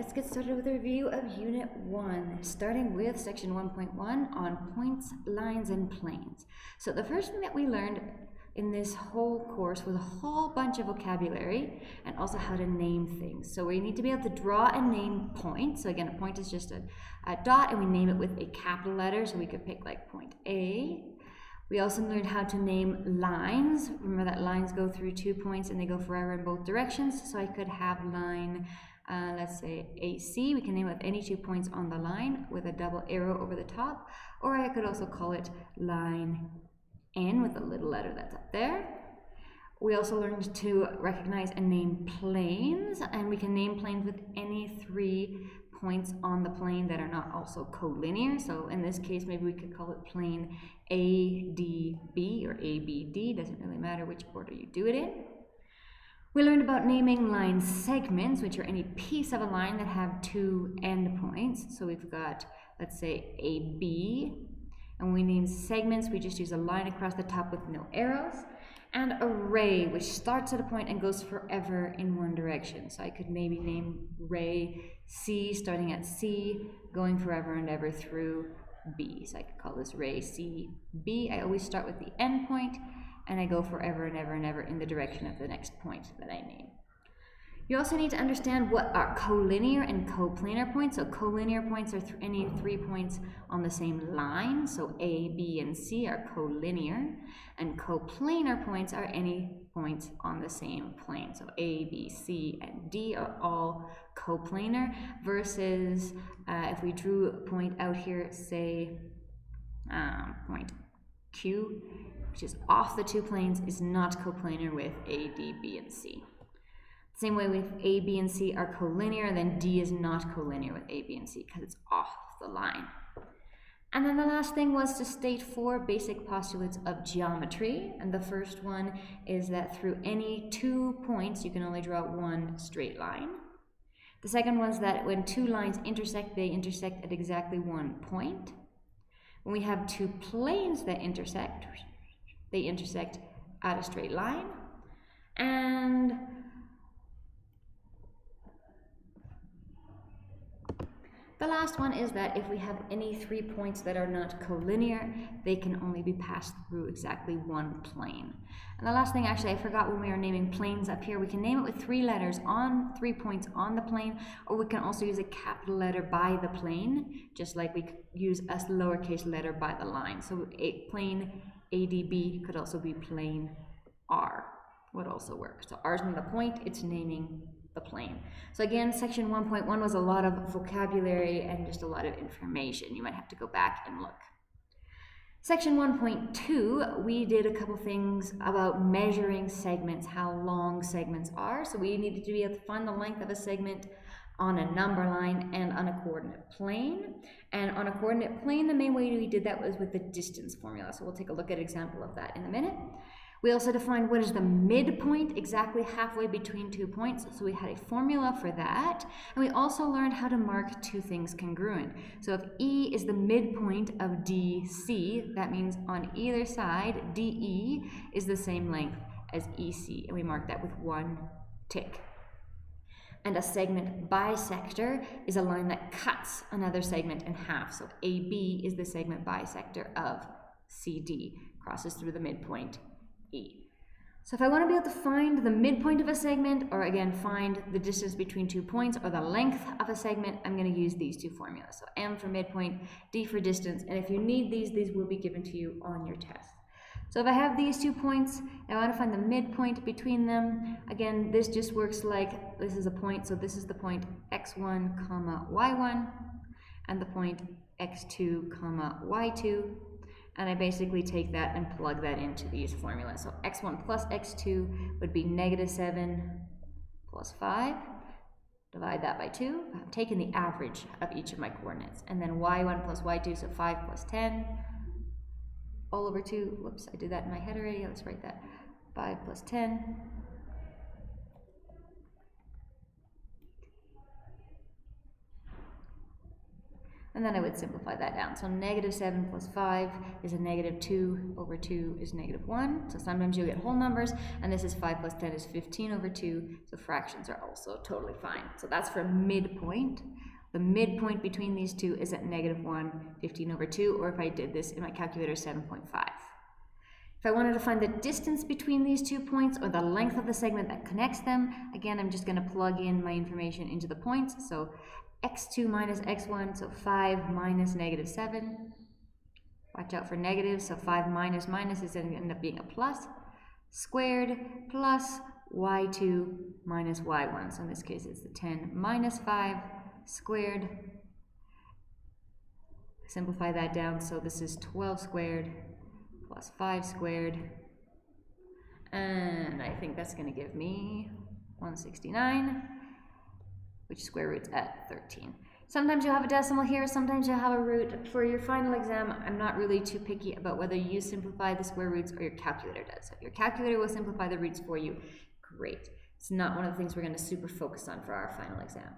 let's get started with a review of Unit 1, starting with Section 1.1 on points, lines, and planes. So the first thing that we learned in this whole course was a whole bunch of vocabulary and also how to name things. So we need to be able to draw and name points. So again, a point is just a dot, and we name it with a capital letter. So we could pick like point A. We also learned how to name lines. Remember that lines go through 2 points and they go forever in both directions. So I could have line, let's say AC. We can name it with any 2 points on the line with a double arrow over the top. Or I could also call it line N with a little letter that's up there. We also learned to recognize and name planes, and we can name planes with any 3 points on the plane that are not also collinear. So in this case, maybe we could call it plane ADB or ABD, doesn't really matter which order you do it in. We learned about naming line segments, which are any piece of a line that have 2 endpoints. So we've got, let's say, AB. And when we name segments, we just use a line across the top with no arrows. And a ray, which starts at a point and goes forever in one direction. So I could maybe name ray C, starting at C, going forever and ever through B. So I could call this ray C, B. I always start with the end point, and I go forever and ever and ever in the direction of the next point that I name. You also need to understand what are collinear and coplanar points. So collinear points are any 3 points on the same line. So A, B, and C are collinear. And coplanar points are any points on the same plane. So A, B, C, and D are all coplanar versus if we drew a point out here, say point Q, which is off the 2 planes, is not coplanar with A, D, B, and C. Same way with A, B, and C are collinear, then D is not collinear with A, B, and C because it's off the line. And then the last thing was to state 4 basic postulates of geometry. And the first one is that through any 2 points, you can only draw 1 straight line. The second one is that when 2 lines intersect, they intersect at exactly 1 point. When we have 2 planes that intersect, they intersect at a straight line. And the last one is that if we have any 3 points that are not collinear, they can only be passed through exactly 1 plane. And the last thing, actually, I forgot when we were naming planes up here, we can name it with 3 letters on 3 points on the plane, or we can also use a capital letter by the plane, just like we could use a lowercase letter by the line. So a plane ADB could also be plane R, would also work. So R is not the point, it's naming the plane. So again, section 1.1 was a lot of vocabulary and just a lot of information. You might have to go back and look. Section 1.2, we did a couple things about measuring segments, how long segments are. So we needed to be able to find the length of a segment on a number line and on a coordinate plane. And on a coordinate plane, the main way we did that was with the distance formula. So we'll take a look at an example of that in a minute. We also defined what is the midpoint, exactly halfway between 2 points. So we had a formula for that. And we also learned how to mark 2 things congruent. So if E is the midpoint of DC, that means on either side, DE is the same length as EC. And we mark that with 1 tick. And a segment bisector is a line that cuts another segment in half. So AB is the segment bisector of CD, crosses through the midpoint E. So if I want to be able to find the midpoint of a segment, or again find the distance between 2 points or the length of a segment, I'm going to use these 2 formulas. So M for midpoint, D for distance, and if you need these will be given to you on your test. So if I have these 2 points, and I want to find the midpoint between them, again, this just works like this is a point, so this is the point x1, comma y1, and the point x2, comma y2. And I basically take that and plug that into these formulas. So x1 plus x2 would be -7 plus 5. Divide that by 2. I'm taking the average of each of my coordinates. And then y1 plus y2, so 5 plus 10. All over 2. Whoops, I did that in my head already. Let's write that. 5 plus 10. And then I would simplify that down. So negative 7 plus 5 is a negative 2 over 2 is negative 1. So sometimes you'll get whole numbers, and this is 5 plus 10 is 15 over 2. So fractions are also totally fine. So that's for midpoint. The midpoint between these two is at negative 1, 15 over 2, or if I did this in my calculator, 7.5. If I wanted to find the distance between these 2 points or the length of the segment that connects them, again, I'm just going to plug in my information into the points. So x2 minus x1, so 5 minus negative 7. Watch out for negatives, so 5 minus minus is going to end up being a plus. Squared plus y2 minus y1. So in this case, it's the 10 minus 5 squared. Simplify that down, so this is 12 squared plus 5 squared. And I think that's going to give me 169. Which square root's at 13. Sometimes you'll have a decimal here, sometimes you'll have a root. For your final exam, I'm not really too picky about whether you simplify the square roots or your calculator does. So if your calculator will simplify the roots for you, great. It's not one of the things we're going to super focus on for our final exam.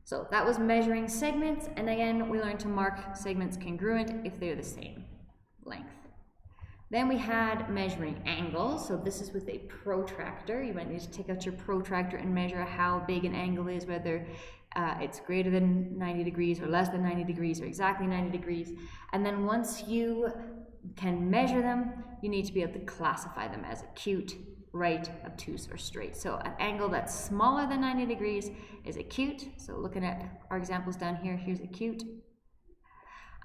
So that was measuring segments, and again, we learned to mark segments congruent if they're the same length. Then we had measuring angles. So this is with a protractor. You might need to take out your protractor and measure how big an angle is, whether it's greater than 90 degrees or less than 90 degrees or exactly 90 degrees. And then once you can measure them, you need to be able to classify them as acute, right, obtuse, or straight. So an angle that's smaller than 90 degrees is acute. So looking at our examples down here, here's acute.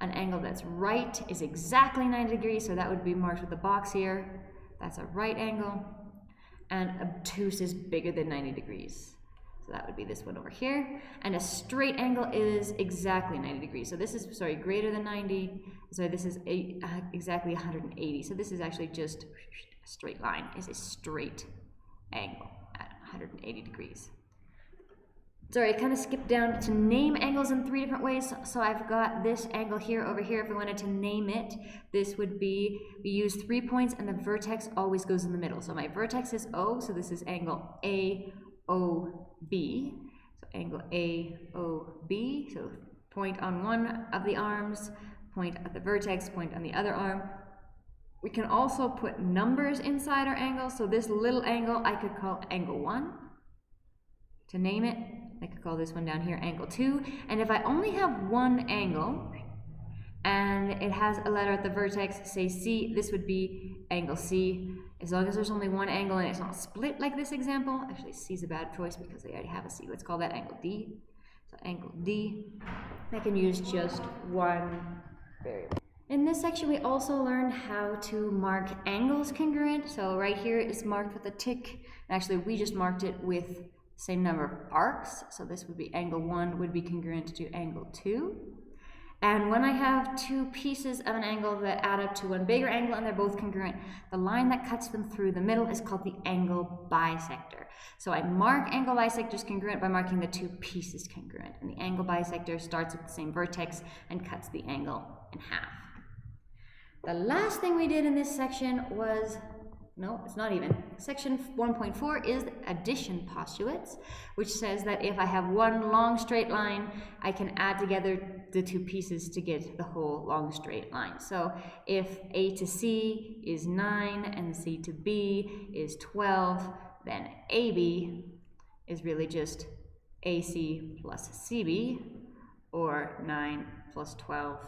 An angle that's right is exactly 90 degrees, so that would be marked with a box here. That's a right angle. And obtuse is bigger than 90 degrees. So that would be this one over here. And a straight angle is exactly 90 degrees. So this is, sorry, greater than 90. So this is exactly 180. So this is actually just a straight line, is a straight angle at 180 degrees. Sorry, I kind of skipped down to name angles in 3 different ways. So I've got this angle here over here. If we wanted to name it, this would be, we use 3 points and the vertex always goes in the middle. So my vertex is O, so this is angle AOB. So angle AOB, so point on one of the arms, point at the vertex, point on the other arm. We can also put numbers inside our angle. So this little angle I could call angle 1 to name it. I could call this one down here angle 2. And if I only have one angle and it has a letter at the vertex, say C, this would be angle C. As long as there's only one angle and it's not split like this example, actually C is a bad choice because they already have a C. Let's call that angle D. So angle D, I can use just one variable. In this section, we also learned how to mark angles congruent. So right here is marked with a tick. Actually, we just marked it with same number of arcs, so this would be angle 1 would be congruent to angle 2. And when I have 2 pieces of an angle that add up to one bigger angle and they're both congruent, the line that cuts them through the middle is called the angle bisector. So I mark angle bisectors congruent by marking the 2 pieces congruent, and the angle bisector starts with the same vertex and cuts the angle in half. The last thing we did in this section was, no, it's not even. Section 1.4 is addition postulates, which says that if I have one long straight line, I can add together the 2 pieces to get the whole long straight line. So if A to C is 9 and C to B is 12, then AB is really just AC plus CB, or 9 plus 12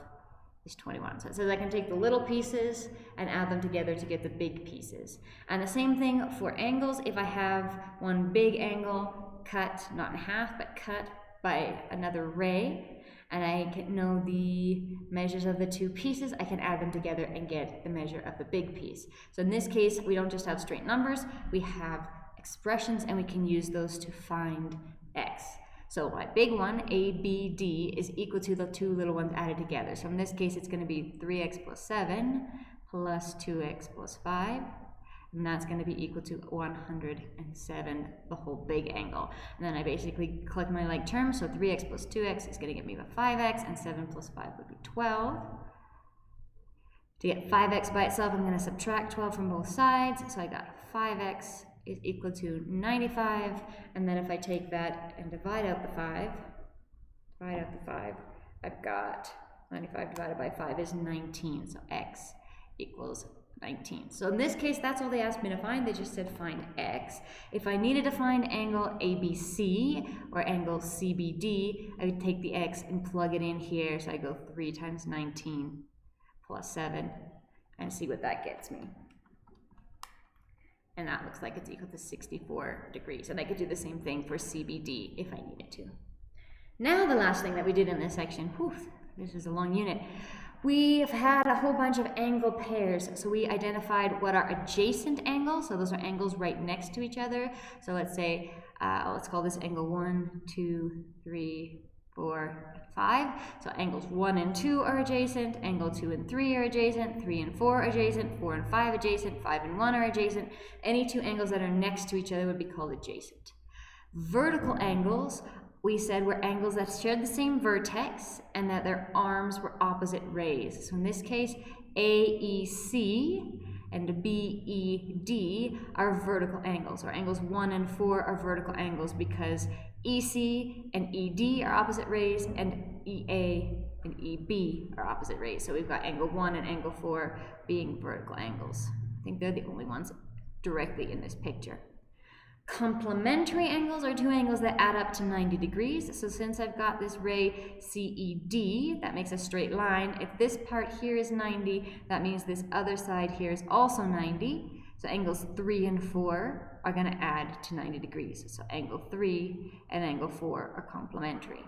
is 21. So it says I can take the little pieces and add them together to get the big pieces. And the same thing for angles. If I have one big angle cut, not in half, but cut by another ray, and I can know the measures of the 2 pieces, I can add them together and get the measure of the big piece. So in this case, we don't just have straight numbers, we have expressions, and we can use those to find x. So my big one, ABD, is equal to the 2 little ones added together. So in this case, it's going to be 3x plus 7 plus 2x plus 5. And that's going to be equal to 107, the whole big angle. And then I basically collect my like terms. So 3x plus 2x is going to give me the 5x, and 7 plus 5 would be 12. To get 5x by itself, I'm going to subtract 12 from both sides. So I got 5x is equal to 95, and then if I take that and divide out the 5, I've got 95 divided by 5 is 19, so x equals 19. So in this case, that's all they asked me to find. They just said find x. If I needed to find angle ABC or angle CBD, I would take the x and plug it in here. So I go 3 times 19 plus 7 and see what that gets me. And that looks like it's equal to 64 degrees. And I could do the same thing for CBD if I needed to. Now the last thing that we did in this section, whew, this is a long unit. We've had a whole bunch of angle pairs. So we identified what are adjacent angles. So those are angles right next to each other. So let's say, let's call this angle 1, 2, 3, 4, 5. So angles 1 and 2 are adjacent, angle 2 and 3 are adjacent, 3 and 4 are adjacent, 4 and 5 adjacent, 5 and 1 are adjacent. Any two angles that are next to each other would be called adjacent. Vertical angles, we said, were angles that shared the same vertex and that their arms were opposite rays. So in this case, AEC and BED are vertical angles, or angles 1 and 4 are vertical angles because EC and ED are opposite rays and EA and EB are opposite rays. So we've got angle 1 and angle 4 being vertical angles. I think they're the only ones directly in this picture. Complementary angles are two angles that add up to 90 degrees. So since I've got this ray CED, that makes a straight line. If this part here is 90, that means this other side here is also 90. So angles 3 and 4 are going to add to 90 degrees. So angle 3 and angle 4 are complementary.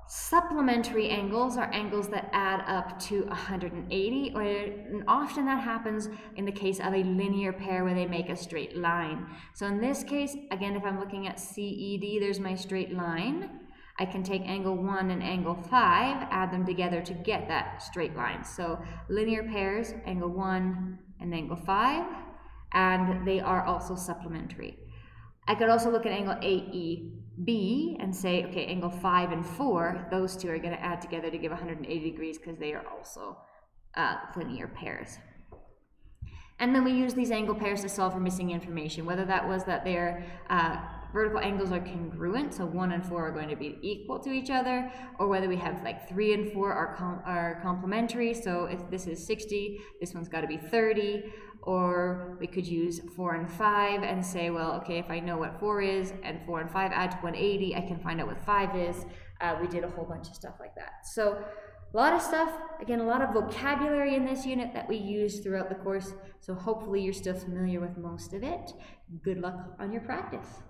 Supplementary angles are angles that add up to 180, and often that happens in the case of a linear pair where they make a straight line. So in this case, again, if I'm looking at CED, there's my straight line. I can take angle 1 and angle 5, add them together to get that straight line. So linear pairs, angle 1 and angle 5, and they are also supplementary. I could also look at angle AEB and say, okay, angle 5 and 4, those two are going to add together to give 180 degrees because they are also linear pairs. And then we use these angle pairs to solve for missing information, whether that was that their vertical angles are congruent, so 1 and 4 are going to be equal to each other, or whether we have like 3 and 4 are complementary, so if this is 60, this one's got to be 30, or we could use 4 and 5 and say, well, okay, if I know what 4 is and 4 and 5 add to 180, I can find out what 5 is. We did a whole bunch of stuff like that. So a lot of stuff, again, a lot of vocabulary in this unit that we use throughout the course, so hopefully you're still familiar with most of it. Good luck on your practice.